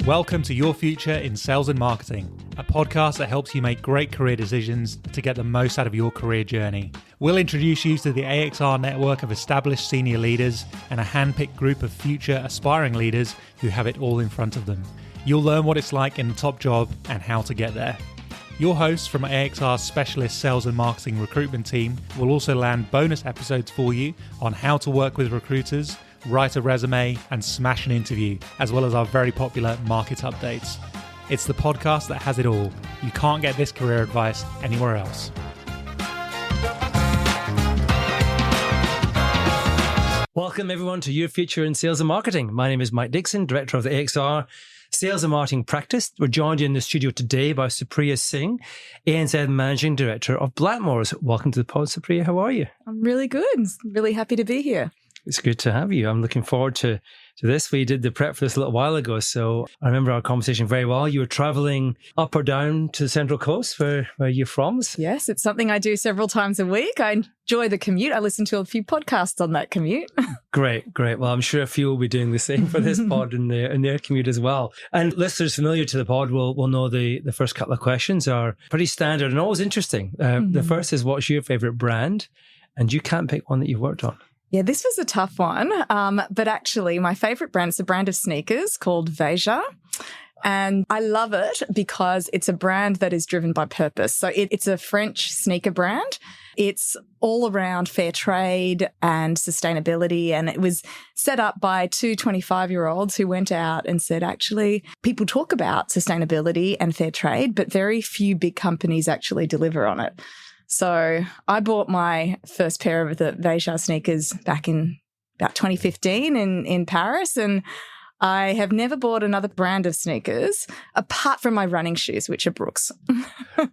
Welcome to Your Future in Sales and Marketing, a podcast that helps you make great career decisions to get the most out of your career journey. We'll introduce you to the AXR network of established senior leaders and a handpicked group of future aspiring leaders who have it all in front of them. You'll learn what it's like in the top job and how to get there. Your hosts from AXR's specialist sales and marketing recruitment team will also land bonus episodes for you on how to work with recruiters, write a resume, and smash an interview, as well as our very popular market updates. It's the podcast that has it all. You can't get this career advice anywhere else. Welcome everyone to Your Future in Sales and Marketing. My name is Mike Dixon, Director of the AXR Sales and Marketing Practice. We're joined in the studio today by Supriya Singh, ANZ Managing Director of Blackmores. Welcome to the pod, Supriya. How are you? I'm really good. Really happy to be here. It's good to have you. I'm looking forward to this. We did the prep for this a little while ago, so I remember our conversation very well. You were traveling up or down to the Central Coast, where you're from? Yes, it's something I do several times a week. I enjoy the commute. I listen to a few podcasts on that commute. Great. Well, I'm sure a few will be doing the same for this pod in their commute as well. And listeners familiar to the pod will know the first couple of questions are pretty standard and always interesting. The first is, what's your favourite brand? And you can't pick one that you've worked on. Yeah, this was a tough one. But actually, my favourite brand is a brand of sneakers called Veja. And I love it because it's a brand that is driven by purpose. So it's a French sneaker brand. It's all around fair trade and sustainability. And it was set up by two 25-year-olds who went out and said, actually, people talk about sustainability and fair trade, but very few big companies actually deliver on it. So I bought my first pair of the Veja sneakers back in about 2015 in Paris, and I have never bought another brand of sneakers apart from my running shoes, which are Brooks.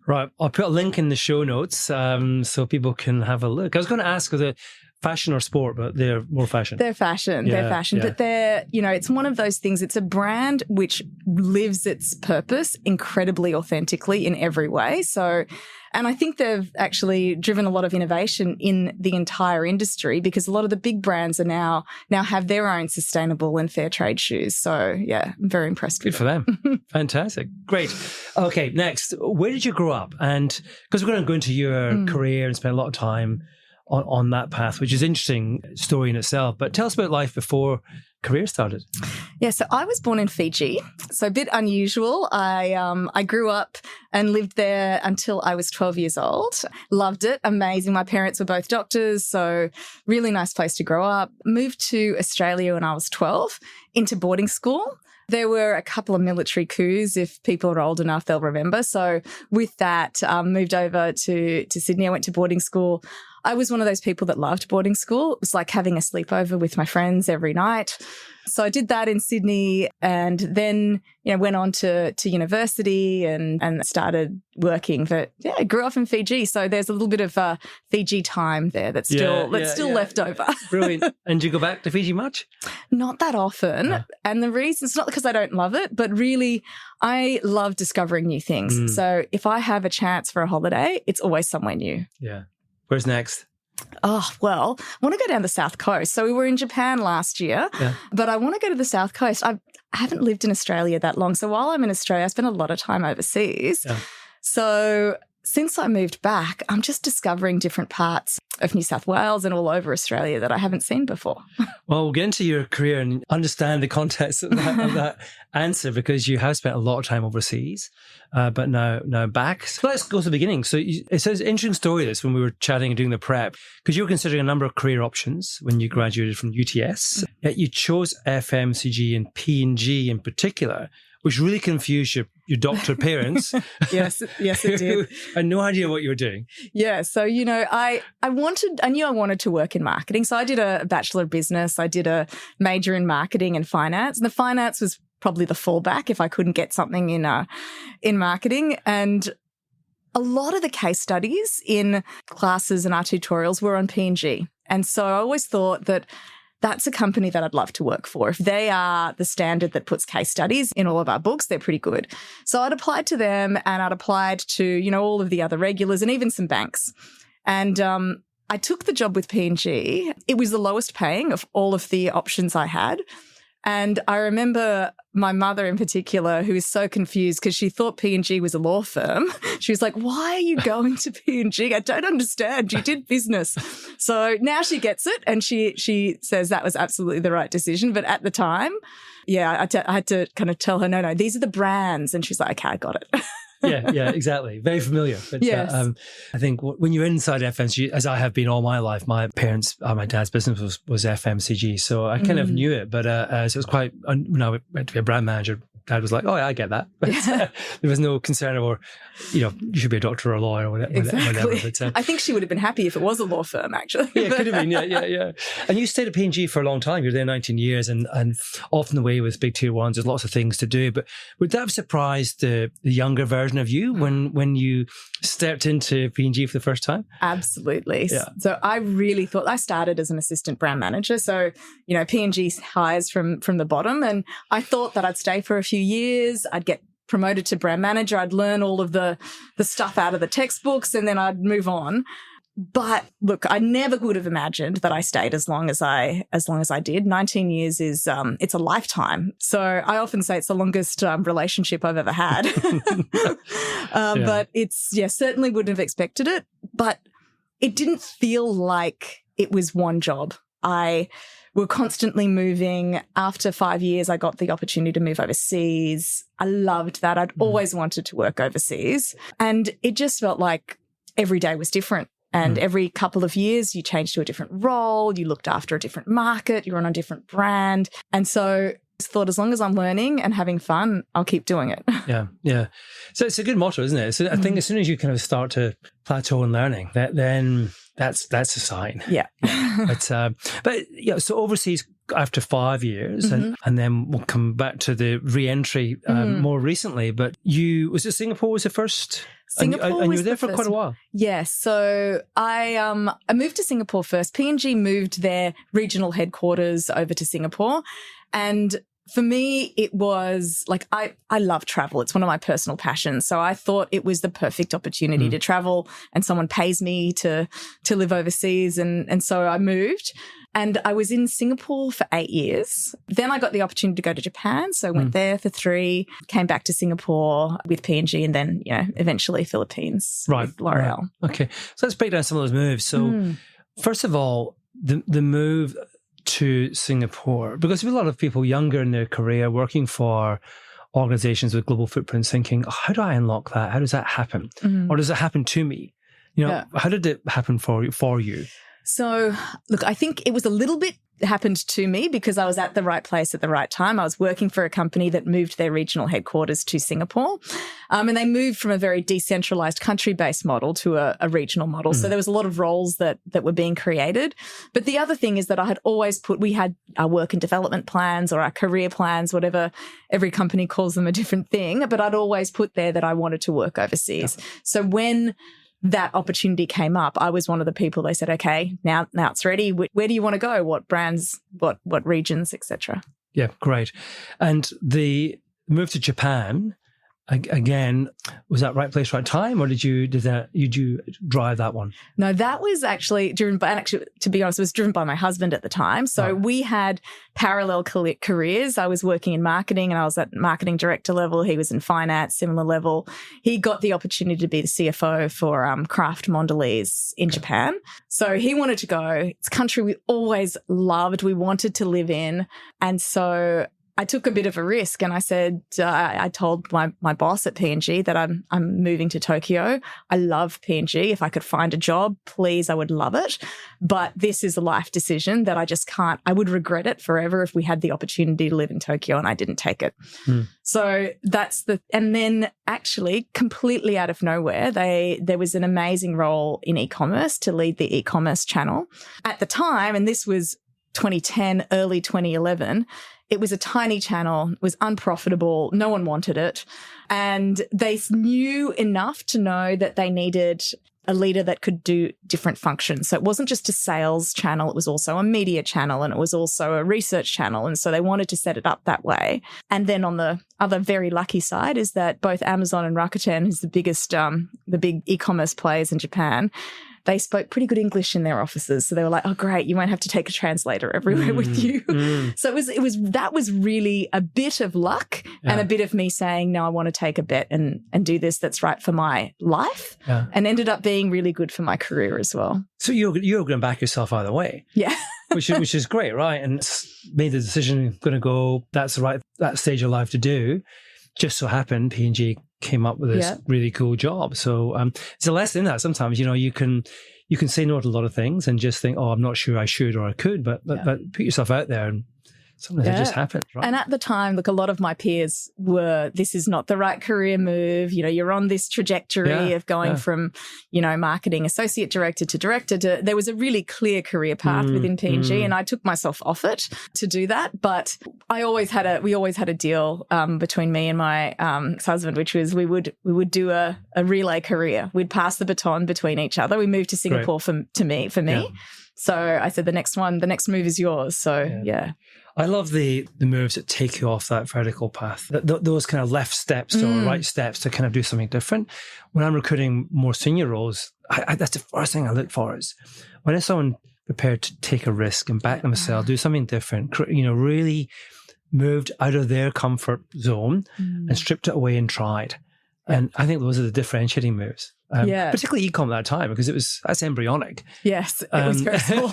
Right. I'll put a link in the show notes so people can have a look. I was going to ask, was it fashion or sport, but they're more fashion. They're fashion. Yeah, they're fashion. yeah. But they're, it's one of those things. It's a brand which lives its purpose incredibly authentically in every way. So, and I think they've actually driven a lot of innovation in the entire industry because a lot of the big brands are now have their own sustainable and fair trade shoes. So yeah, I'm very impressed with Good for them. Fantastic. Great. Okay, next. Where did you grow up? And because we're going to go into your career and spend a lot of time on that path, which is an interesting story in itself. But tell us about life before career started. Yeah, so I was born in Fiji, so a bit unusual. I grew up and lived there until I was 12 years old. Loved it. Amazing. My parents were both doctors, so really nice place to grow up. Moved to Australia when I was 12 into boarding school. There were a couple of military coups, if people are old enough, they'll remember. So with that, moved over to Sydney. I went to boarding school. I was one of those people that loved boarding school. It was like having a sleepover with my friends every night. So I did that in Sydney and then, went on to university and started working. But yeah, I grew up in Fiji. So there's a little bit of Fiji time there that's still left over. Brilliant. And do you go back to Fiji much? Not that often. No. And the reason, it's not because I don't love it, but really I love discovering new things. So if I have a chance for a holiday, it's always somewhere new. Yeah. Where's next? Oh, well, I want to go down the South Coast. So we were in Japan last year, but I want to go to the South Coast. I haven't lived in Australia that long. So while I'm in Australia, I spend a lot of time overseas. Yeah. So since I moved back, I'm just discovering different parts of New South Wales and all over Australia that I haven't seen before. Well, we'll get into your career and understand the context of that answer because you have spent a lot of time overseas, but now back. So let's go to the beginning. So it says interesting story this when we were chatting and doing the prep because you were considering a number of career options when you graduated from UTS. Yet you chose FMCG and P&G in particular, which really confused your doctor parents. Yes, it did. I had no idea what you were doing. Yeah, so, I knew I wanted to work in marketing. So I did a Bachelor of Business. I did a major in marketing and finance. And the finance was probably the fallback if I couldn't get something in marketing. And a lot of the case studies in classes and our tutorials were on P&G. And so I always thought that that's a company that I'd love to work for. If they are the standard that puts case studies in all of our books, they're pretty good. So I'd applied to them and I'd applied to, all of the other regulars and even some banks. And I took the job with P&G. It was the lowest paying of all of the options I had. And I remember my mother in particular, who was so confused because she thought P&G was a law firm. She was like, why are you going to P&G? I don't understand. You did business. So now she gets it. And she says that was absolutely the right decision. But at the time, yeah, I had to kind of tell her, no, these are the brands. And she's like, okay, I got it. yeah, exactly. Very familiar. But, yes. I think when you're inside FMCG, as I have been all my life, my dad's business was FMCG, so I kind of knew it. But so it was quite, when I went to be a brand manager, Dad was like, oh, yeah, I get that. But there was no concern over, you should be a doctor or a lawyer or whatever. Exactly. But, I think she would have been happy if it was a law firm, actually. Yeah, it could have been. Yeah. And you stayed at P&G for a long time. You were there 19 years, and often the way with big tier ones, there's lots of things to do. But would that have surprised the younger version of you when you stepped into P&G for the first time? Absolutely. Yeah. So I really thought, I started as an assistant brand manager. So, P&G hires from the bottom, and I thought that I'd stay for a few years. I'd get promoted to brand manager. I'd learn all of the stuff out of the textbooks, and then I'd move on. But look, I never would have imagined that I stayed as long as I did. 19 years is it's a lifetime. So I often say it's the longest relationship I've ever had. But it's certainly wouldn't have expected it. But it didn't feel like it was one job. We're constantly moving. After 5 years, I got the opportunity to move overseas. I loved that. I'd always wanted to work overseas. And it just felt like every day was different. And every couple of years, you changed to a different role. You looked after a different market. You're on a different brand. And so I just thought, as long as I'm learning and having fun, I'll keep doing it. Yeah. So it's a good motto, isn't it? So I think as soon as you kind of start to plateau in learning, then that's a sign. Yeah. So overseas after 5 years, and then we'll come back to the re-entry more recently. But was it Singapore was the first? Singapore and you were there for quite a while. Yes. So I moved to Singapore first. P&G moved their regional headquarters over to Singapore. And for me, it was like, I love travel. It's one of my personal passions. So I thought it was the perfect opportunity to travel, and someone pays me to live overseas. And so I moved. And I was in Singapore for 8 years. Then I got the opportunity to go to Japan. So I went there for 3, came back to Singapore with P&G, and then, eventually Philippines with L'Oreal. Right. Okay. So let's break down some of those moves. So first of all, the move to Singapore, because there's a lot of people younger in their career working for organizations with global footprints thinking, how do I unlock that? How does that happen? Or does it happen to me? How did it happen for you? So, look, I think it was a little bit happened to me because I was at the right place at the right time. I was working for a company that moved their regional headquarters to Singapore, and they moved from a very decentralized country-based model to a regional model. So there was a lot of roles that were being created. But the other thing is that I had always we had our work and development plans or our career plans, whatever, every company calls them a different thing, but I'd always put there that I wanted to work overseas. Yeah. So when that opportunity came up, I was one of the people they said, okay, now it's ready. Where do you want to go? What brands, what regions, etc. Yeah, great. And the move to Japan, again, was that right place, right time, or did you drive that one? No, that was actually driven by, and actually, to be honest, it was driven by my husband at the time. So we had parallel careers. I was working in marketing, and I was at marketing director level. He was in finance, similar level. He got the opportunity to be the CFO for Kraft Mondelez in Japan. So he wanted to go. It's a country we always loved. We wanted to live in. And so I took a bit of a risk, and I said, I told my boss at P&G that I'm moving to Tokyo. I love P&G. If I could find a job, please, I would love it. But this is a life decision that I just can't. I would regret it forever if we had the opportunity to live in Tokyo and I didn't take it. So and then actually completely out of nowhere, there was an amazing role in e-commerce to lead the e-commerce channel. At the time, and this was 2010, early 2011, it was a tiny channel, it was unprofitable, no one wanted it. And they knew enough to know that they needed a leader that could do different functions. So it wasn't just a sales channel, it was also a media channel, and it was also a research channel. And so they wanted to set it up that way. And then on the other very lucky side is that both Amazon and Rakuten, who's the big e-commerce players in Japan, they spoke pretty good English in their offices. So they were like, oh, great, you won't have to take a translator everywhere with you. So that was really a bit of luck and a bit of me saying, no, I want to take a bet and do this that's right for my life, and ended up being really good for my career as well. So you're going to back yourself either way. Yeah. which is great, right? And made the decision, going to go, that's the right, that stage of life to do. Just so happened, P&G came up with this really cool job. So it's a lesson in that sometimes, you can say no to a lot of things and just think, oh, I'm not sure I should or I could, but put yourself out there and sometimes it just happens, right? And at the time, look, a lot of my peers were, this is not the right career move. You're on this trajectory of going from, marketing associate director to director there was a really clear career path within P&G, and I took myself off it to do that. But we always had a deal between me and my husband, which was we would do a relay career. We'd pass the baton between each other. We moved to Singapore for me. Yeah. So I said, the next move is yours. So yeah. I love the moves that take you off that vertical path, those kind of left steps or right steps to kind of do something different. When I'm recruiting more senior roles, that's the first thing I look for is when is someone prepared to take a risk and back themselves, do something different, really moved out of their comfort zone and stripped it away and tried. And I think those are the differentiating moves. Particularly e-com at that time, because that's embryonic. Yes, it was very small.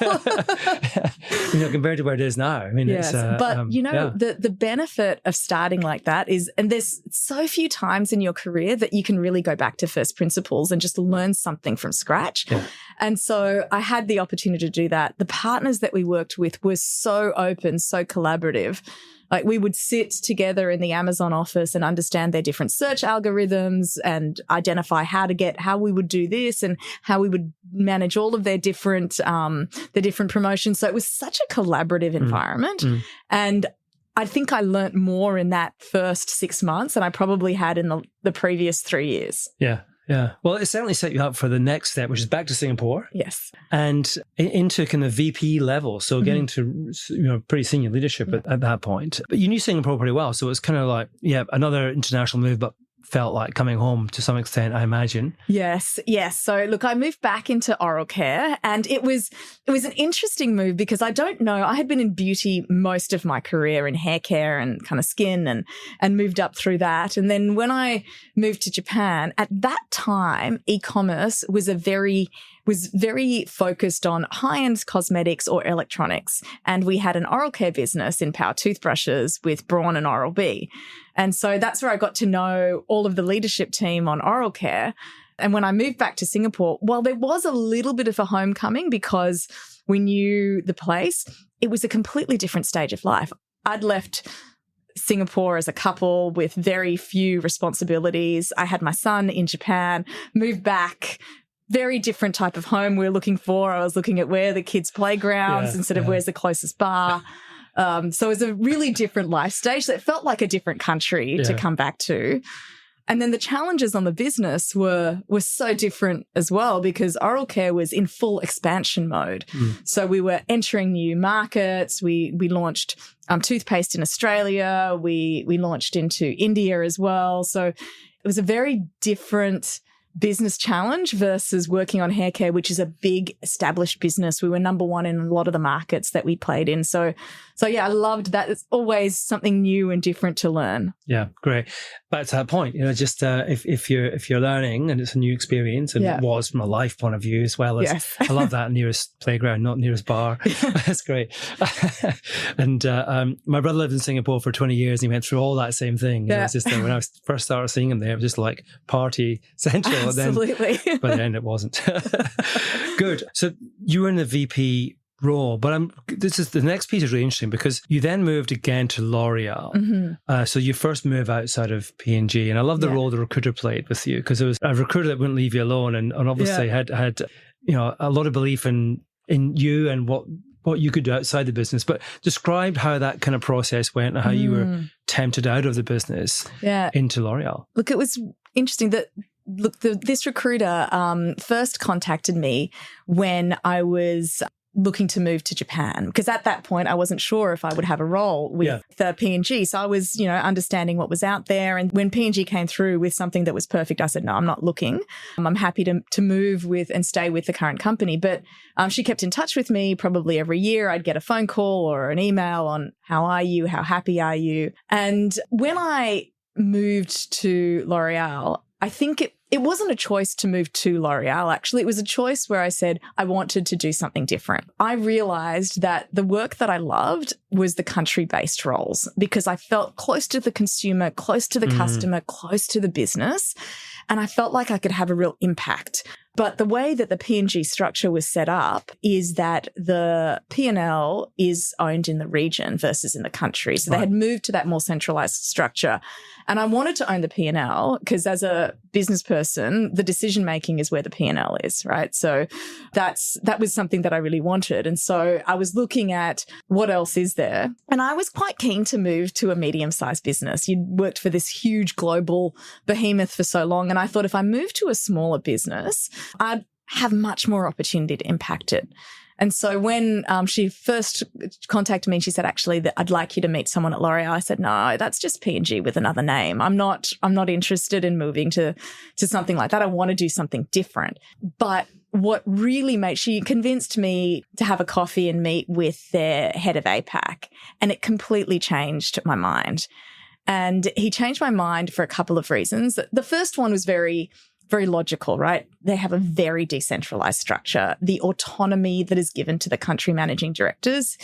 Compared to where it is now. I mean, yes, the benefit of starting like that is, and there's so few times in your career that you can really go back to first principles and just learn something from scratch. Yeah. And so I had the opportunity to do that. The partners that we worked with were so open, so collaborative. Like we would sit together in the Amazon office and understand their different search algorithms and identify how we would do this and how we would manage all of their different promotions. So it was such a collaborative environment. And I think I learnt more in that first 6 months than I probably had in the previous 3 years. Yeah. Yeah. Well, it certainly set you up for the next step, which is back to Singapore. Yes. And into kind of VP level. So getting to, pretty senior leadership at that point. But you knew Singapore pretty well. So it's kind of like, another international move, but felt like coming home to some extent, I imagine. Yes. So look, I moved back into oral care, and it was an interesting move because I don't know, I had been in beauty most of my career, in hair care and kind of skin, and moved up through that. And then when I moved to Japan, at that time, e-commerce was very focused on high-end cosmetics or electronics. And we had an oral care business in power toothbrushes with Braun and Oral-B. And so that's where I got to know all of the leadership team on oral care. And when I moved back to Singapore, while there was a little bit of a homecoming because we knew the place, it was a completely different stage of life. I'd left Singapore as a couple with very few responsibilities. I had my son in Japan, moved back, very different type of home we were looking for. I was looking at where the kids' playgrounds instead of where's the closest bar. So it was a really different life stage that felt like a different country to come back to. And then the challenges on the business were so different as well because oral care was in full expansion mode. So we were entering new markets. We launched toothpaste in Australia. We launched into India as well. So it was a very different business challenge versus working on hair care, which is a big established business. We were number one in a lot of the markets that we played in. So yeah, I loved that. It's always something new and different to learn. Yeah, great. But to that point, just if you're learning and it's a new experience, and it was from a life point of view as well as I love that nearest playground, not nearest bar. That's great. And my brother lived in Singapore for 20 years, and he went through all that same thing. It was just when I first started seeing him there, it was just like party central. Absolutely. But then it wasn't. Good. So you were in the VP role, but this is the next piece is really interesting because you then moved again to L'Oreal. So you first move outside of P&G, and I love the role the recruiter played with you because it was a recruiter that wouldn't leave you alone, and obviously had a lot of belief in you and what you could do outside the business. But describe how that kind of process went and how you were tempted out of the business into L'Oreal. Look, it was interesting that. Look, this recruiter first contacted me when I was looking to move to Japan, because at that point I wasn't sure if I would have a role with the P&G. So I was, you know, understanding what was out there. And when P&G came through with something that was perfect, I said, no, I'm not looking. I'm happy to move with and stay with the current company. But she kept in touch with me probably every year. I'd get a phone call or an email on how are you? How happy are you? And when I moved to L'Oreal, I think it wasn't a choice to move to L'Oreal, actually. It was a choice where I said I wanted to do something different. I realized that the work that I loved was the country-based roles because I felt close to the consumer, close to the customer, close to the business, and I felt like I could have a real impact. But the way that the P&G structure was set up is that the P&L is owned in the region versus in the country. So they had moved to that more centralized structure. And I wanted to own the P&L because as a business person, the decision-making is where the P&L is, right? So that was something that I really wanted. And so I was looking at what else is there. And I was quite keen to move to a medium-sized business. You'd worked for this huge global behemoth for so long. And I thought if I moved to a smaller business, I'd have much more opportunity to impact it. And so when she first contacted me and she said, actually, that I'd like you to meet someone at L'Oreal, I said, no, that's just P&G with another name. I'm not interested in moving to something like that. I want to do something different. But what really she convinced me to have a coffee and meet with their head of APAC, and it completely changed my mind. And he changed my mind for a couple of reasons. The first one was very logical, right? They have a very decentralized structure. The autonomy that is given to the country managing directors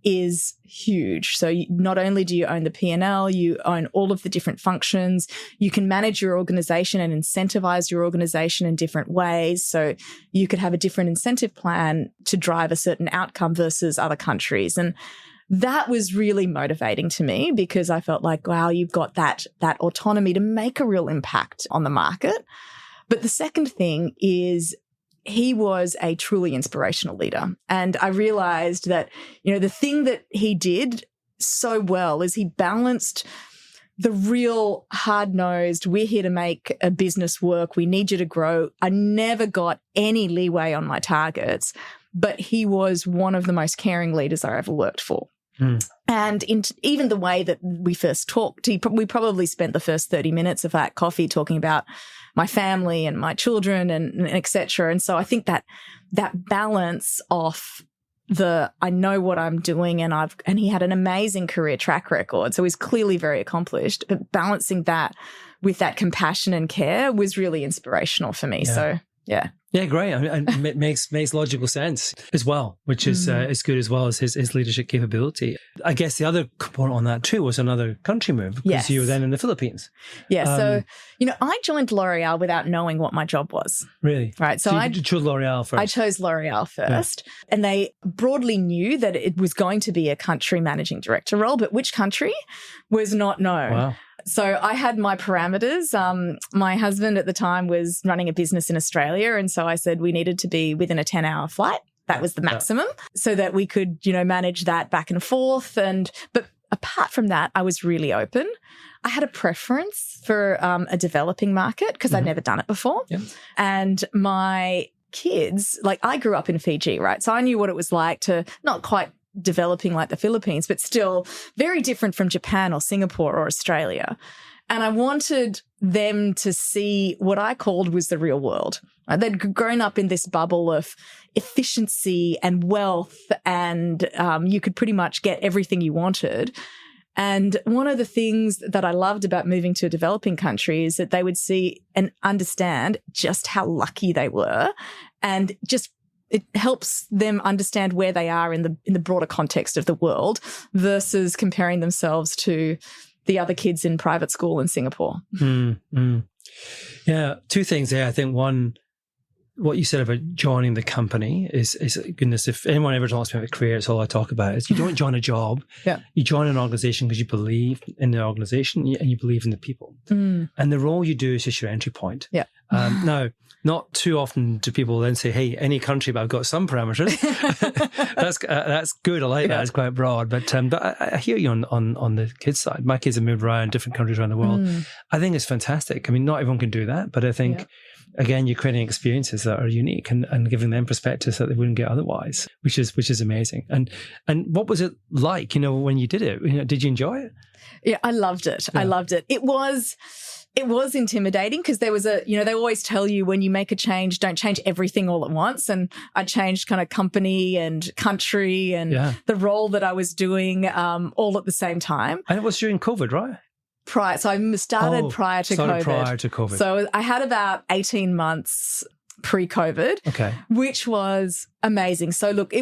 is huge. So not only do you own the P&L, you own all of the different functions. You can manage your organization and incentivize your organization in different ways. So you could have a different incentive plan to drive a certain outcome versus other countries. And that was really motivating to me because I felt like, wow, you've got that autonomy to make a real impact on the market. But the second thing is he was a truly inspirational leader. And I realized that, you know, the thing that he did so well is he balanced the real hard-nosed, we're here to make a business work, we need you to grow. I never got any leeway on my targets, but he was one of the most caring leaders I ever worked for. And even the way that we first talked, we probably spent the first 30 minutes of that coffee talking about my family and my children and et cetera. And so I think that balance of I know what I'm doing and he had an amazing career track record. So he's clearly very accomplished, but balancing that with that compassion and care was really inspirational for me. Yeah. So yeah. Yeah, great. I mean, it makes logical sense as well, which is good as well as his leadership capability. I guess the other component on that too was another country move because you were then in the Philippines. Yeah. So, you know, I joined L'Oreal without knowing what my job was. Really? Right. So I chose L'Oreal first. I chose L'Oreal first. And they broadly knew that it was going to be a country managing director role, but which country was not known. Wow. So I had my parameters. My husband at the time was running a business in Australia. And so I said we needed to be within a 10-hour flight. That was the maximum so that we could, you know, manage that back and forth. But apart from that, I was really open. I had a preference for a developing market because I'd never done it before. Yeah. And my kids, like I grew up in Fiji, right? So I knew what it was like to not quite developing like the Philippines, but still very different from Japan or Singapore or Australia. And I wanted them to see what I called was the real world. They'd grown up in this bubble of efficiency and wealth, and you could pretty much get everything you wanted. And one of the things that I loved about moving to a developing country is that they would see and understand just how lucky they were, and just it helps them understand where they are in the broader context of the world versus comparing themselves to the other kids in private school in Singapore. Yeah, two things there. I think one, what you said about joining the company is goodness, if anyone ever talks about a career, it's all I talk about is you don't join a job. Yeah. You join an organization because you believe in the organization and you believe in the people. And the role you do is just your entry point. Yeah. Now, not too often do people then say, hey, any country, but I've got some parameters. That's good. I like that. It's quite broad. But I hear you on the kids' side. My kids have moved around different countries around the world. I think it's fantastic. I mean, not everyone can do that, but I think again, you're creating experiences that are unique and giving them perspectives that they wouldn't get otherwise, which is amazing. And what was it like, when you did it? Did you enjoy it? Yeah, I loved it. Yeah. I loved it. It was intimidating because there was they always tell you when you make a change, don't change everything all at once. And I changed kind of company and country and the role that I was doing all at the same time. And it was during COVID, right? So I started prior to COVID. So I had about 18 months pre-COVID, which was amazing. So look,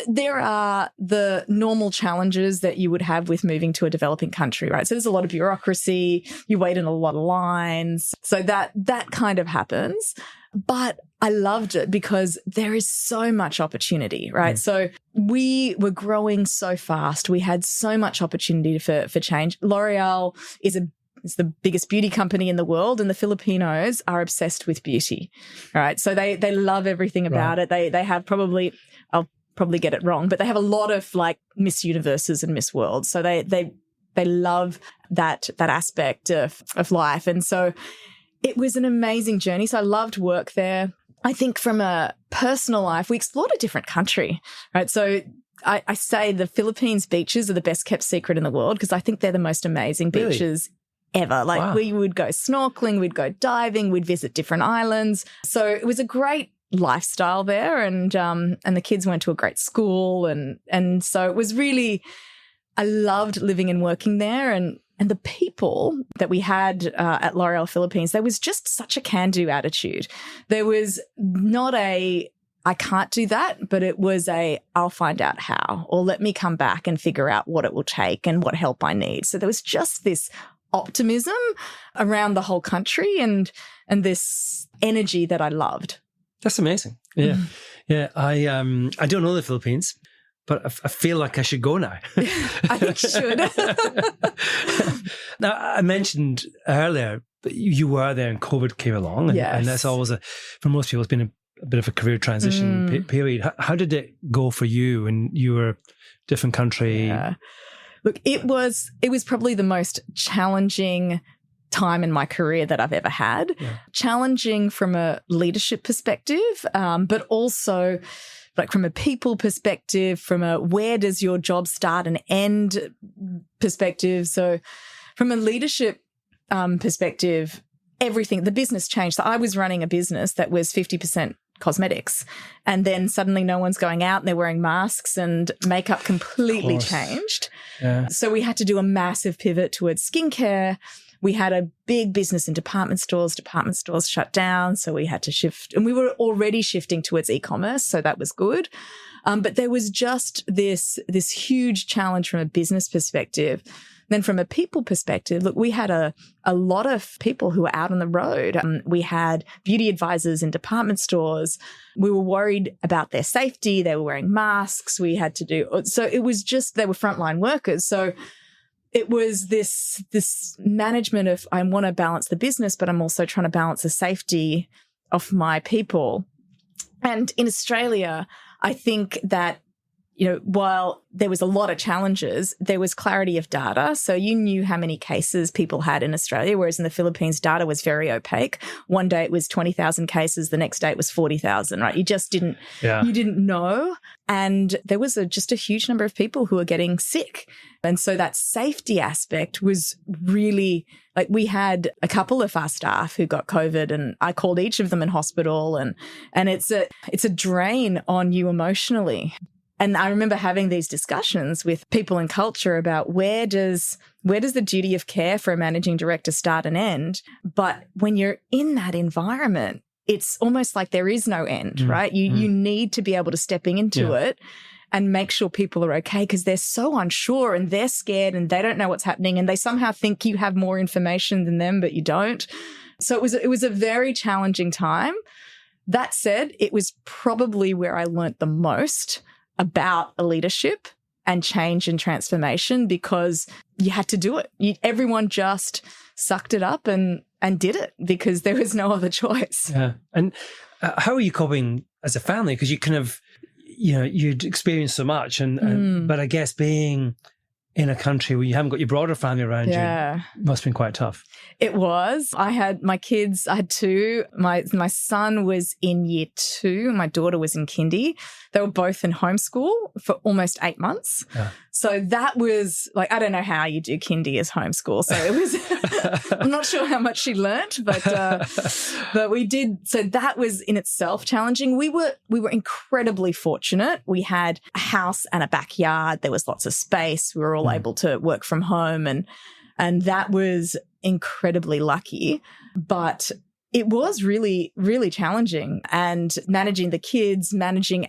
there are the normal challenges that you would have with moving to a developing country, right? So there's a lot of bureaucracy, you wait in a lot of lines. So that kind of happens. But I loved it because there is so much opportunity, right? So we were growing so fast. We had so much opportunity for change. L'Oreal is the biggest beauty company in the world, and the Filipinos are obsessed with beauty, right? So they love everything about it. They have I'll probably get it wrong, but they have a lot of like Miss Universes and Miss Worlds. So they love that aspect of life. And so it was an amazing journey. So I loved work there. I think from a personal life, we explored a different country, right? So I say the Philippines beaches are the best kept secret in the world because I think they're the most amazing beaches ever. Like we would go snorkeling, we'd go diving, we'd visit different islands. So it was a great lifestyle there, and the kids went to a great school, and so it was really, I loved living and working there, and the people that we had at L'Oreal Philippines, there was just such a can-do attitude. There was not a I can't do that, but it was I'll find out how, or let me come back and figure out what it will take and what help I need. So there was just this optimism around the whole country and this energy that I loved. That's amazing. Yeah. Yeah. I don't know the Philippines, but I feel like I should go now. I think you should. Now, I mentioned earlier that you were there and COVID came along, and that's always for most people, it's been a bit of a career transition period. How did it go for you when you were different country? Yeah. Look, it was probably the most challenging time in my career that I've ever had. Yeah. Challenging from a leadership perspective, but also like from a people perspective, from a where does your job start and end perspective. So from a leadership perspective, everything, the business changed. So I was running a business that was 50% cosmetics, and then suddenly no one's going out and they're wearing masks and makeup completely changed. Yeah. So we had to do a massive pivot towards skincare. We had a big business in department stores. Department stores shut down, so we had to shift. And we were already shifting towards e-commerce, so that was good. But there was just this huge challenge from a business perspective. Then from a people perspective, look, we had a lot of people who were out on the road. We had beauty advisors in department stores. We were worried about their safety. They were wearing masks. We had to do, so it was just, they were frontline workers. So it was this management of, I want to balance the business, but I'm also trying to balance the safety of my people. And in Australia, I think that, while there was a lot of challenges, there was clarity of data. So you knew how many cases people had in Australia, whereas in the Philippines, data was very opaque. One day it was 20,000 cases. The next day it was 40,000, right? You just didn't, you didn't know. And there was just a huge number of people who were getting sick. And so that safety aspect was really, like, we had a couple of our staff who got COVID, and I called each of them in hospital, and it's a drain on you emotionally. And I remember having these discussions with people in culture about where does the duty of care for a managing director start and end? But when you're in that environment, it's almost like there is no end, right? You need to be able to step into it and make sure people are okay, because they're so unsure and they're scared and they don't know what's happening, and they somehow think you have more information than them, but you don't. So it was a very challenging time. That said, it was probably where I learnt the most about a leadership and change and transformation, because you had to do it. Everyone just sucked it up and did it because there was no other choice. Yeah. And how are you coping as a family? Because you kind of, you'd experienced so much, but I guess being in a country where you haven't got your broader family around you must have been quite tough. It was. I had my kids, I had two. My son was in year 2. My daughter was in kindy. They were both in homeschool for almost 8 months. Yeah. So that was like, I don't know how you do kindy as homeschool. So it was, I'm not sure how much she learnt, but we did. So that was in itself challenging. We were incredibly fortunate. We had a house and a backyard. There was lots of space. We were all able to work from home, and that was incredibly lucky. But it was really, really challenging, and managing the kids, managing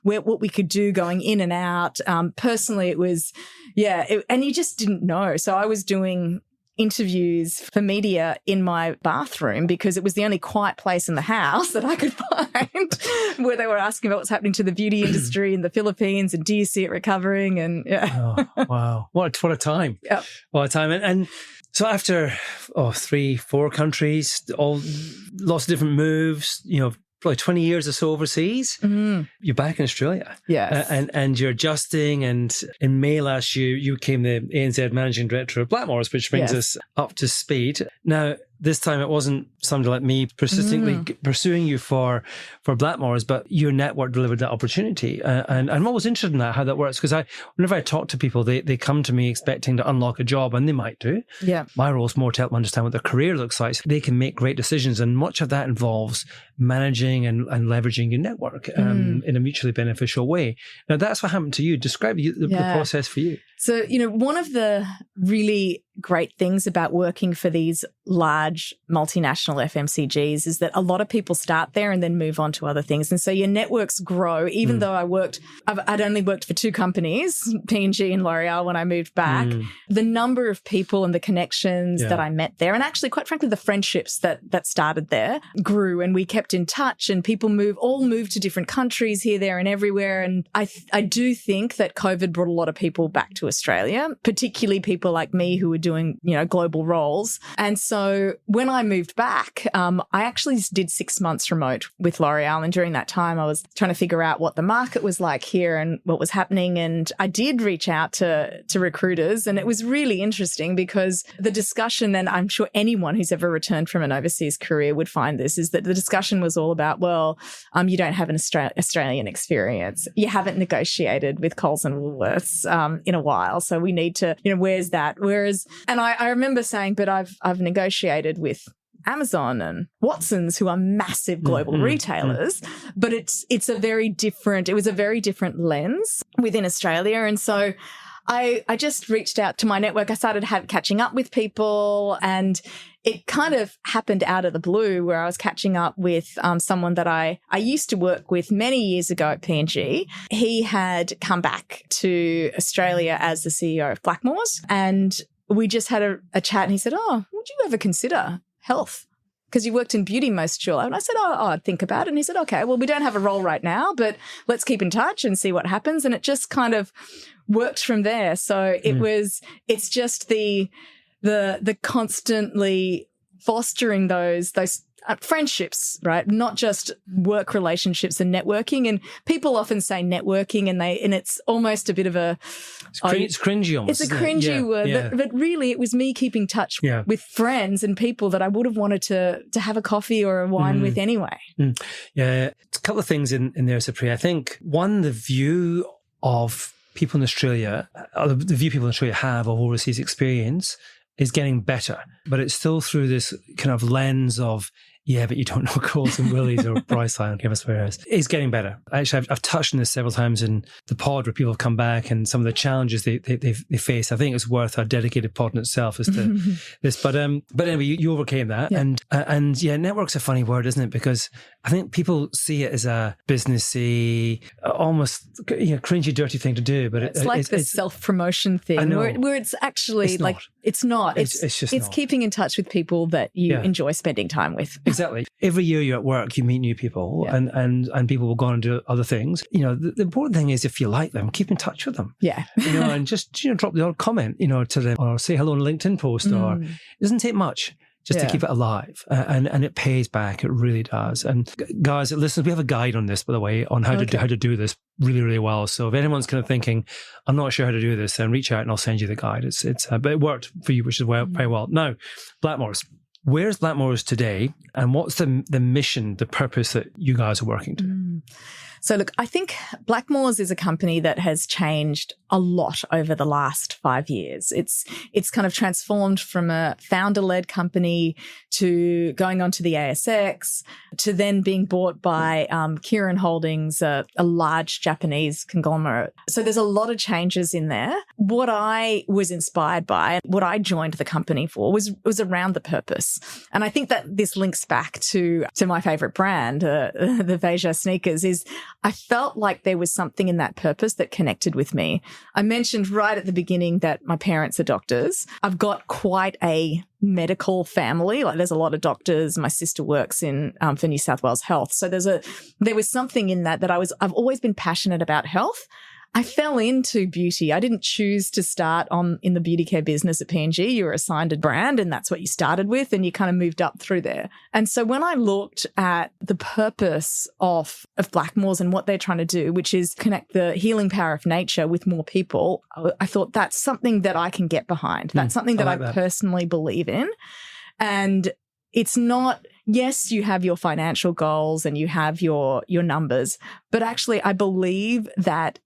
what we could do going in and out. Personally, it was, and you just didn't know. So I was doing interviews for media in my bathroom because it was the only quiet place in the house that I could find where they were asking about what's happening to the beauty industry in the Philippines and do you see it recovering? And Oh, wow. What a time. Yep. What a time. And so after 3-4 countries, lots of different moves, probably 20 years or so overseas, you're back in Australia. Yes. And you're adjusting. And in May last year, you became the ANZ Managing Director of Blackmores, which brings us up to speed. Now, this time it wasn't somebody like me persistently pursuing you for Blackmores, but your network delivered that opportunity. And I'm always interested in that, how that works, because whenever I talk to people, they come to me expecting to unlock a job, and they might do. Yeah. My role is more to help them understand what their career looks like so they can make great decisions. And much of that involves managing and leveraging your network in a mutually beneficial way. Now, that's what happened to you. Describe the process for you. So, one of the really great things about working for these large multinational FMCGs is that a lot of people start there and then move on to other things. And so your networks grow, even though I'd only worked for 2 companies, P&G and L'Oreal, when I moved back. The number of people and the connections that I met there, and actually, quite frankly, the friendships that started there grew, and we kept in touch, and people moved to different countries here, there and everywhere. And I do think that COVID brought a lot of people back to Australia, particularly people like me who were doing, global roles. And so when I moved back, I actually did 6 months remote with L'Oreal. And during that time, I was trying to figure out what the market was like here and what was happening. And I did reach out to recruiters, and it was really interesting because the discussion, and I'm sure anyone who's ever returned from an overseas career would find this, is that the discussion was all about, you don't have an Australian experience. You haven't negotiated with Coles and Woolworths in a while. So we need to, where's that? Whereas, and I remember saying, but I've negotiated with Amazon and Watsons, who are massive global retailers, but it was a very different lens within Australia. And so I just reached out to my network. I started catching up with people, and it kind of happened out of the blue where I was catching up with someone that I used to work with many years ago at P&G. He had come back to Australia as the CEO of Blackmores, and we just had a chat, and he said, would you ever consider health? Because you worked in beauty most of your life. And I said, I'd think about it. And he said, okay, well, we don't have a role right now, but let's keep in touch and see what happens. And it just kind of worked from there. So it's just the constantly fostering those friendships, right? Not just work relationships and networking. And people often say networking, and it's almost a bit of a... It's cringy almost. It's a cringy word, but really it was me keeping touch with friends and people that I would have wanted to have a coffee or a wine with anyway. Yeah, a couple of things in there, Supriya. I think, one, the view of people in Australia, the view people in Australia have of overseas experience is getting better, but it's still through this kind of lens of, but you don't know Coles and Woolies or Priceline or Chemist Warehouse. It's getting better. Actually, I've touched on this several times in the pod where people have come back and some of the challenges they face. I think it's worth a dedicated pod in itself as to this. But anyway, you overcame that. Yeah. And network's a funny word, isn't it? Because I think people see it as a businessy, almost cringy, dirty thing to do. But it's like the self-promotion thing where it's actually it's not. It's keeping in touch with people that you enjoy spending time with. Exactly. Every year you're at work, you meet new people and people will go on and do other things. The important thing is, if you like them, keep in touch with them. Yeah. And just, drop the odd comment, to them, or say hello on a LinkedIn post, or it doesn't take much. just to keep it alive. And it pays back. It really does. And guys, listen, we have a guide on this, by the way, on how to do this really, really well. So if anyone's kind of thinking, I'm not sure how to do this, then reach out and I'll send you the guide. But it worked for you, which is very well. Now, Blackmores. Where's Blackmores today, and what's the mission, the purpose that you guys are working to? So look, I think Blackmores is a company that has changed a lot over the last 5 years. It's kind of transformed from a founder-led company to going on to the ASX to then being bought by Kirin Holdings, a large Japanese conglomerate. So there's a lot of changes in there. What I was inspired by, what I joined the company for was around the purpose. And I think that this links back to my favorite brand, the Veja sneakers, is I felt like there was something in that purpose that connected with me. I mentioned right at the beginning that my parents are doctors. I've got quite a medical family. Like there's a lot of doctors. My sister works for New South Wales Health. So there was something in that I've always been passionate about health. I fell into beauty. I didn't choose to start in the beauty care business at P&G. You were assigned a brand and that's what you started with, and you kind of moved up through there. And so when I looked at the purpose of Blackmores and what they're trying to do, which is connect the healing power of nature with more people, I thought that's something that I can get behind. That's something that I personally believe in. And it's not, yes, you have your financial goals and you have your numbers, but actually I believe that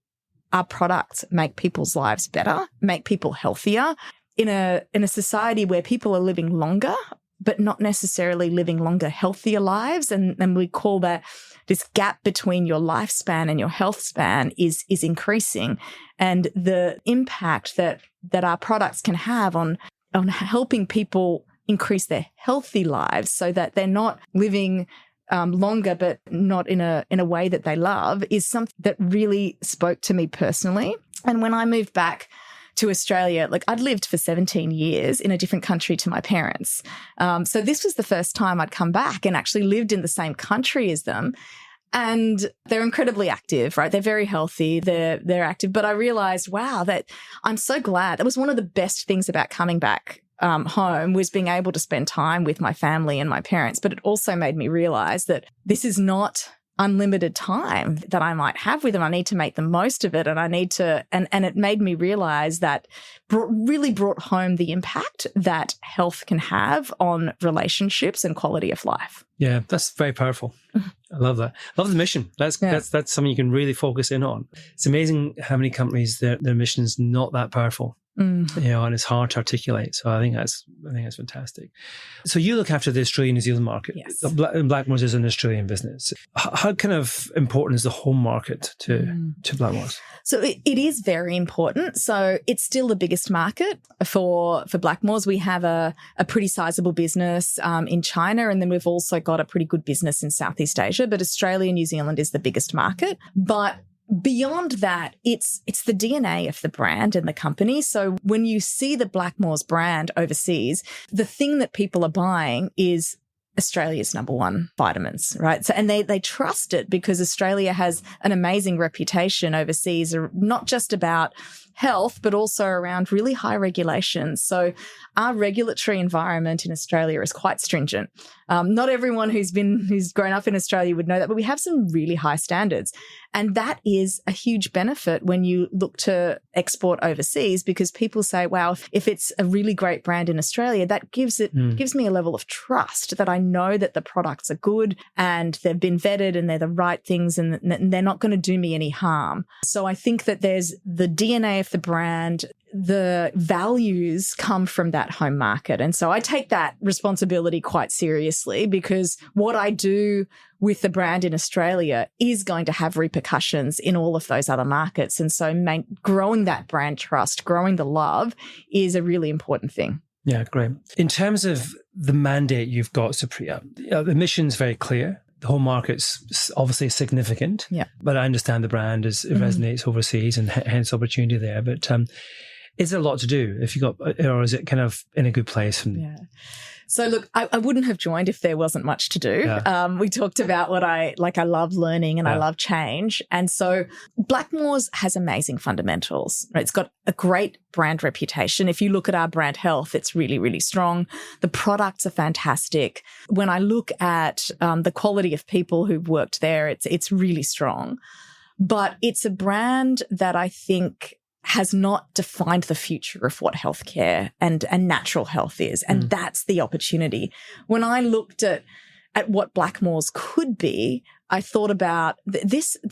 our products make people's lives better, make people healthier in a society where people are living longer, but not necessarily living longer, healthier lives. And we call that this gap between your lifespan and your health span is increasing. And the impact that our products can have on helping people increase their healthy lives so that they're not living longer, but not in a way that they love, is something that really spoke to me personally. And when I moved back to Australia, like I'd lived for 17 years in a different country to my parents. So this was the first time I'd come back and actually lived in the same country as them. And they're incredibly active, right? They're very healthy. They're active. But I realized, wow, that I'm so glad. That was one of the best things about coming back home, was being able to spend time with my family and my parents. But it also made me realize that this is not unlimited time that I might have with them. I need to make the most of it, and I need to, and it made me realize that really brought home the impact that health can have on relationships and quality of life. Yeah, that's very powerful. I love that. Love the mission. That's something you can really focus in on. It's amazing how many companies their mission's not that powerful. You know, and it's hard to articulate. So I think that's fantastic. So you look after the Australian New Zealand market. Yes. Blackmores is an Australian business. How kind of important is the home market to Blackmores? So it is very important. So it's still the biggest market for Blackmores. We have a pretty sizable business in China, and then we've also got a pretty good business in Southeast Asia. But Australia and New Zealand is the biggest market. But beyond that, it's the DNA of the brand and the company. So when you see the Blackmores brand overseas, the thing that people are buying is Australia's number one vitamins, right? So, and they trust it because Australia has an amazing reputation overseas, not just about health, but also around really high regulations. So our regulatory environment in Australia is quite stringent. Not everyone who's grown up in Australia would know that, but we have some really high standards. And that is a huge benefit when you look to export overseas, because people say, wow, if it's a really great brand in Australia, that gives me a level of trust that I know that the products are good and they've been vetted and they're the right things and they're not going to do me any harm. So I think that there's the DNA of the brand, the values come from that home market. And so I take that responsibility quite seriously, because what I do with the brand in Australia is going to have repercussions in all of those other markets. And so growing that brand trust, growing the love is a really important thing. Yeah, great. In terms of the mandate you've got, Supriya, the mission's very clear. The home market's obviously significant, but I understand the brand it resonates overseas and hence opportunity there. But is there a lot to do if you got, or is it kind of in a good place? So look, I wouldn't have joined if there wasn't much to do. Yeah. We talked about what I love learning and I love change. And so Blackmores has amazing fundamentals. Right? It's got a great brand reputation. If you look at our brand health, it's really, really strong. The products are fantastic. When I look at the quality of people who've worked there, it's really strong. But it's a brand that I think has not defined the future of what healthcare and natural health is. And that's the opportunity. When I looked at what Blackmores could be, I thought about the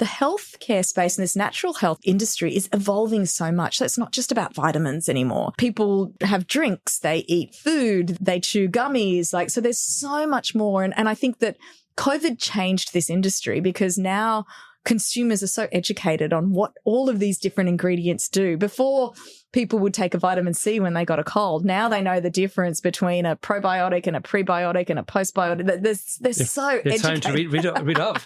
healthcare space and this natural health industry is evolving so much. So it's not just about vitamins anymore. People have drinks, they eat food, they chew gummies. So there's so much more. And I think that COVID changed this industry because now consumers are so educated on what all of these different ingredients do. Before, people would take a vitamin C when they got a cold. Now they know the difference between a probiotic and a prebiotic and a postbiotic. They're so educated. Time to read up.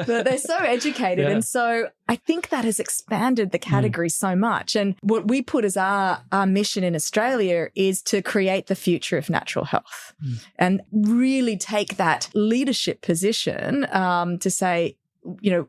They're so educated. Yeah. And so I think that has expanded the category so much. And what we put as our mission in Australia is to create the future of natural health and really take that leadership position to say,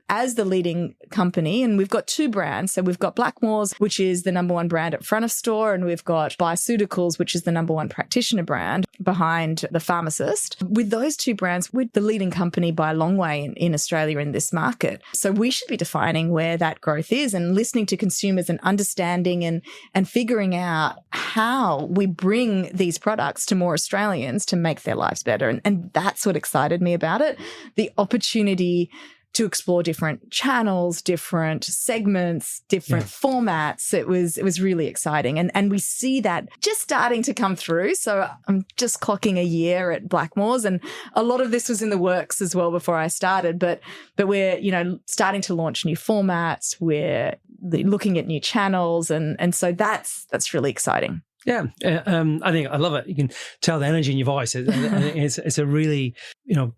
as the leading company, and we've got two brands. So we've got Blackmores, which is the number one brand at front of store, and we've got Bioceuticals, which is the number one practitioner brand behind the pharmacist. With those two brands, we're the leading company by a long way in Australia in this market. So we should be defining where that growth is and listening to consumers and understanding and figuring out how we bring these products to more Australians to make their lives better. And that's what excited me about it. The opportunity to explore different channels, different segments, different formats. It was really exciting. And we see that just starting to come through. So I'm just clocking a year at Blackmores, and a lot of this was in the works as well before I started. But we're, starting to launch new formats. We're looking at new channels. And so that's really exciting. Yeah, I think I love it. You can tell the energy in your voice. I think it's a really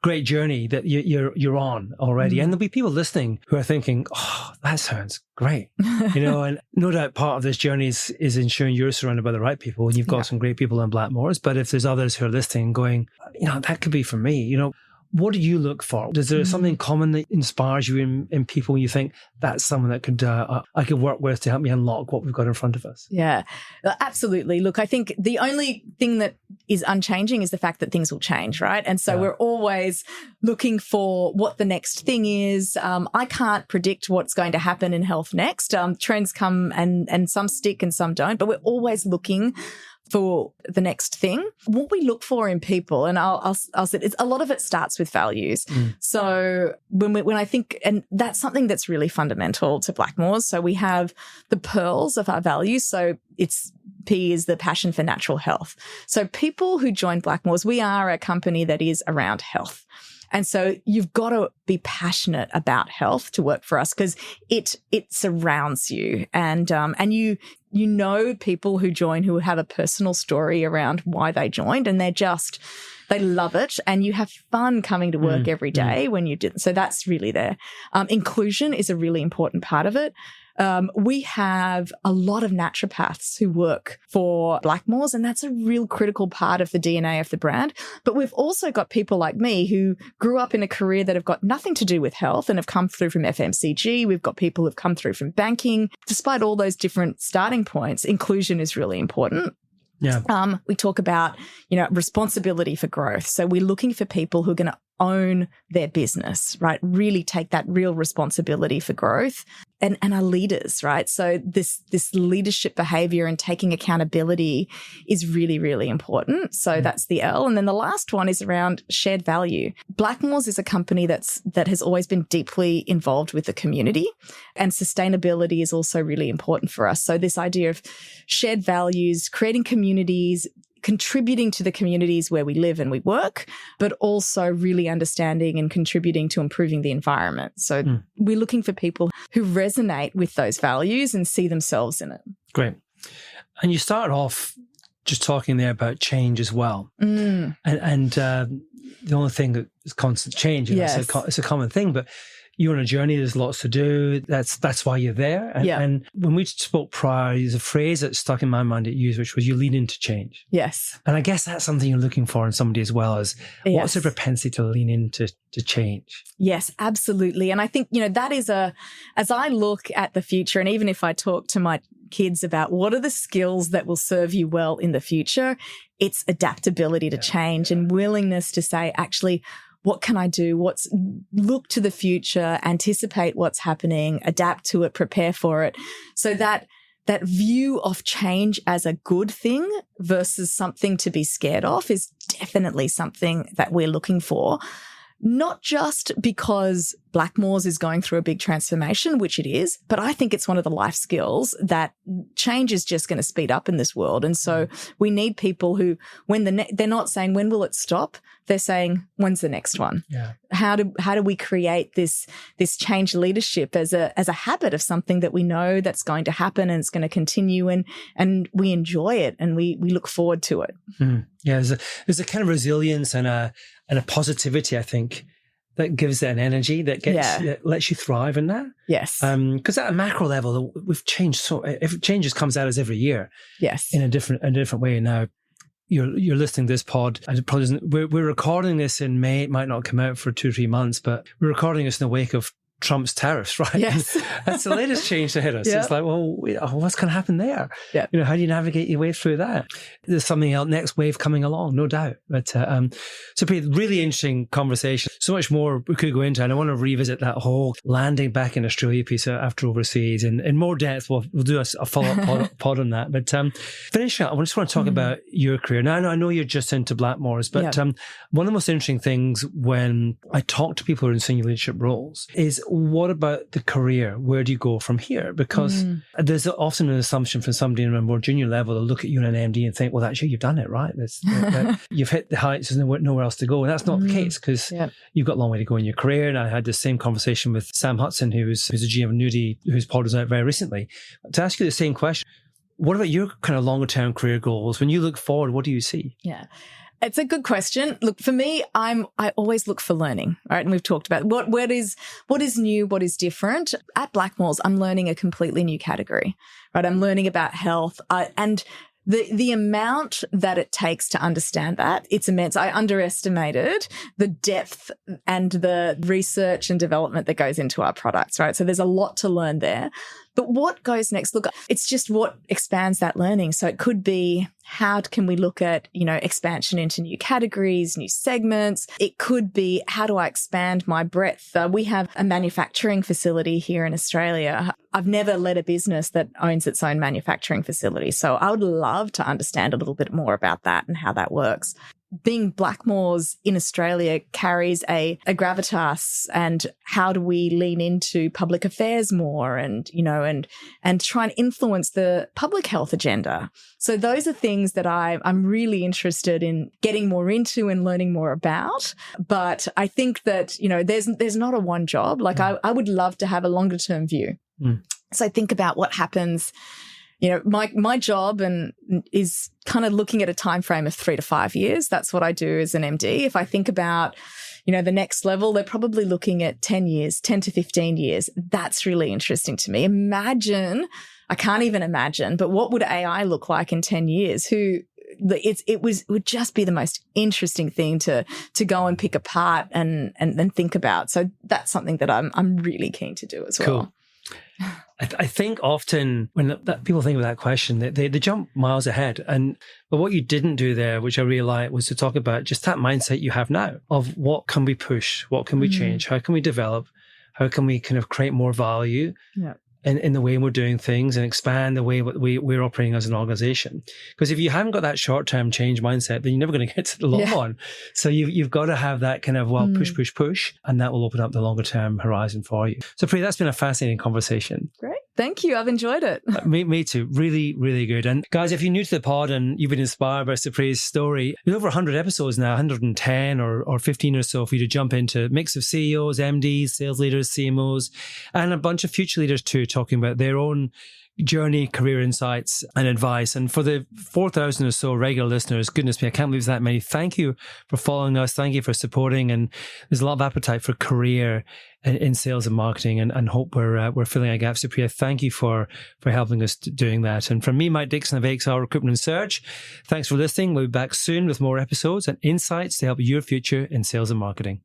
great journey that you're on already. And there'll be people listening who are thinking, "Oh, that sounds great," And no doubt part of this journey is ensuring you're surrounded by the right people, and you've got some great people in Blackmores. But if there's others who are listening, going, that could be for me. What do you look for? Is there something common that inspires you in people you think that's someone that could I could work with to help me unlock what we've got in front of us? Yeah, absolutely. Look, I think the only thing that is unchanging is the fact that things will change, right? And so we're always looking for what the next thing is. I can't predict what's going to happen in health next. Trends come and some stick and some don't, but we're always looking for the next thing. What we look for in people, and I'll say a lot of it starts with values. So when I think, and that's something that's really fundamental to Blackmores. So we have the pearls of our values. So P is the passion for natural health. So people who join Blackmores, we are a company that is around health. And so you've got to be passionate about health to work for us because it surrounds you. And you people who join who have a personal story around why they joined, and they love it. And you have fun coming to work every day when you do. So that's really there. Inclusion is a really important part of it. We have a lot of naturopaths who work for Blackmores, and that's a real critical part of the DNA of the brand. But we've also got people like me who grew up in a career that have got nothing to do with health and have come through from FMCG. We've got people who've come through from banking. Despite all those different starting points, inclusion is really important. Yeah. We talk about, responsibility for growth. So we're looking for people who are going to own their business, right? Really take that real responsibility for growth and are leaders, right? So this leadership behavior and taking accountability is really, really important. So that's the L. And then the last one is around shared value. Blackmores is a company that has always been deeply involved with the community, and sustainability is also really important for us. So this idea of shared values, creating communities, contributing to the communities where we live and we work, but also really understanding and contributing to improving the environment. So we're looking for people who resonate with those values and see themselves in it. Great. And you started off just talking there about change as well. And the only thing that is constant change, and it's a common thing, but you're on a journey, there's lots to do. That's why you're there. And when we spoke prior, there's a phrase that stuck in my mind that you used, which was you lean into change. Yes. And I guess that's something you're looking for in somebody as well, as what's the propensity to lean into change? Yes, absolutely. And I think, that is as I look at the future, and even if I talk to my kids about what are the skills that will serve you well in the future, it's adaptability to change and willingness to say, actually, what can I do? Look to the future, anticipate what's happening, adapt to it, prepare for it. So that view of change as a good thing versus something to be scared of is definitely something that we're looking for. Not just because Blackmores is going through a big transformation, which it is, but I think it's one of the life skills that change is just going to speed up in this world. And so we need people who, when they're not saying, when will it stop? They're saying, when's the next one? Yeah. How do we create this change leadership as a habit of something that we know that's going to happen and it's going to continue and we enjoy it and we look forward to it. Yeah, there's a kind of resilience and a positivity, I think, that gives that an energy that lets you thrive in that. Yes. Because at a macro level, we've changed if changes comes at us every year. Yes. In a different way now. You're listening to this pod, and it probably isn't, we're recording this in May. It might not come out for 2 or 3 months, but we're recording this in the wake of Trump's tariffs, right? Yes. That's the latest change to hit us. Yeah. It's like, well, what's going to happen there? Yeah. How do you navigate your way through that? There's something else, next wave coming along, no doubt. But so really interesting conversation. So much more we could go into, and I want to revisit that whole landing back in Australia piece after overseas, and in more depth. We'll do a follow-up pod on that. But finishing up, I just want to talk about your career. Now, I know you're just into Blackmores, but one of the most interesting things when I talk to people who are in senior leadership roles is, what about the career? Where do you go from here? Because there's often an assumption from somebody in a more junior level to look at you in an MD and think, well, actually, you've done it, right? You've hit the heights, there's nowhere else to go. And that's not the case, because you've got a long way to go in your career. And I had the same conversation with Sam Hudson, who's a GM of Nudie, whose pod was out very recently, to ask you the same question. What about your kind of longer term career goals? When you look forward, what do you see? Yeah. It's a good question. Look, for me, I always look for learning, right? And we've talked about what is new, what is different. At Blackmores, I'm learning a completely new category, right? I'm learning about health, and the amount that it takes to understand that, it's immense. I underestimated the depth and the research and development that goes into our products, right? So there's a lot to learn there. But what goes next? Look, it's just what expands that learning. So it could be, how can we look at, expansion into new categories, new segments? It could be, how do I expand my breadth? We have a manufacturing facility here in Australia. I've never led a business that owns its own manufacturing facility. So I would love to understand a little bit more about that and how that works. Being Blackmores in Australia carries a gravitas, and how do we lean into public affairs more and try and influence the public health agenda. So those are things that I'm really interested in getting more into and learning more about. But I think that, there's not a one job. Like I would love to have a longer term view. So think about what happens. My job is kind of looking at a time frame of 3 to 5 years. That's what I do as an MD. If I think about, the next level, they're probably looking at 10 to 15 years. That's really interesting to me. I can't even imagine, but what would AI look like in 10 years? It would just be the most interesting thing to go and pick apart and think about. So that's something that I'm really keen to do as well. Cool. I think often when people think of that question, they jump miles ahead. But what you didn't do there, which I really like, was to talk about just that mindset you have now of what can we push, what can we change, how can we develop, how can we kind of create more value in the way we're doing things and expand the way we're operating as an organization. Because if you haven't got that short-term change mindset, then you're never going to get to the long one. So you've got to have that kind of, push, and that will open up the longer-term horizon for you. So Priya, that's been a fascinating conversation. Great. Thank you. I've enjoyed it. Me too. Really, really good. And guys, if you're new to the pod and you've been inspired by Supriya's story, there's over 100 episodes now, 110 or 15 or so for you to jump into. A mix of CEOs, MDs, sales leaders, CMOs, and a bunch of future leaders too, talking about their own journey, career insights and advice. And for the 4,000 or so regular listeners, goodness me, I can't believe it's that many. Thank you for following us. Thank you for supporting. And there's a lot of appetite for career in sales and marketing, and hope we're filling our gaps. Supriya, thank you for helping us doing that. And from me, Mike Dixon of AXR Recruitment and Search, thanks for listening. We'll be back soon with more episodes and insights to help your future in sales and marketing.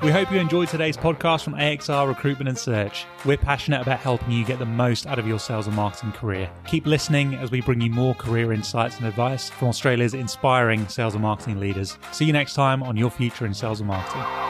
We hope you enjoyed today's podcast from AXR Recruitment and Search. We're passionate about helping you get the most out of your sales and marketing career. Keep listening as we bring you more career insights and advice from Australia's inspiring sales and marketing leaders. See you next time on Your Future in Sales and Marketing.